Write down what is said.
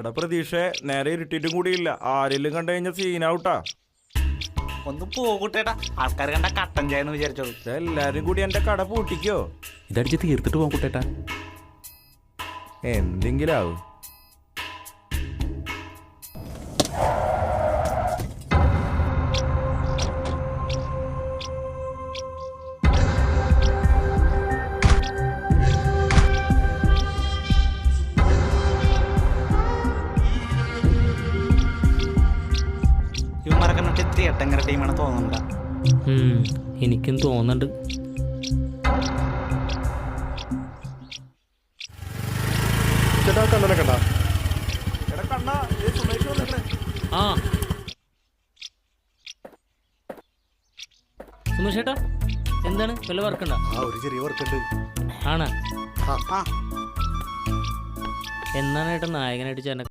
എടാ പ്രതീക്ഷ നേരെ ഇരുട്ടിട്ടും കൂടിയില്ല. ആരെങ്കിലും കണ്ടു കഴിഞ്ഞാൽ സീനാവൂട്ടാ. ഒന്ന് പോകൂട്ടേട്ടാ, ആൾക്കാർ കണ്ട കട്ടൻ ചെയ്യാന്ന് വിചാരിച്ചോളൂ. എല്ലാരും കൂടി എന്റെ കട പൂട്ടിക്കോ? ഇതടിച്ച് തീർത്തിട്ട് പോകാം കുട്ടേട്ടാ. എന്തെങ്കിലും ആവും. ഇവന്മാരൊക്കെ മറ്റേ തിയേട്ടങ്ങര ടീമാണ് തോന്നുന്നുണ്ടാ. എനിക്കും തോന്നുന്നുണ്ട്. ചേട്ടാ കണ്ണനെ കണ്ടാ? എടാ കണ്ണാ, സുമേഷ് വന്നിട്ടേ. ആ സുമേഷ് ചേട്ടാ, എന്താണ് വല്ല വർക്കുണ്ടോ? ഒരു ചെറിയ വർക്കുണ്ട്. ആണാ? ആ എന്നാണ് ഏട്ടാ നായകനായിട്ട് ചേട്ടൻ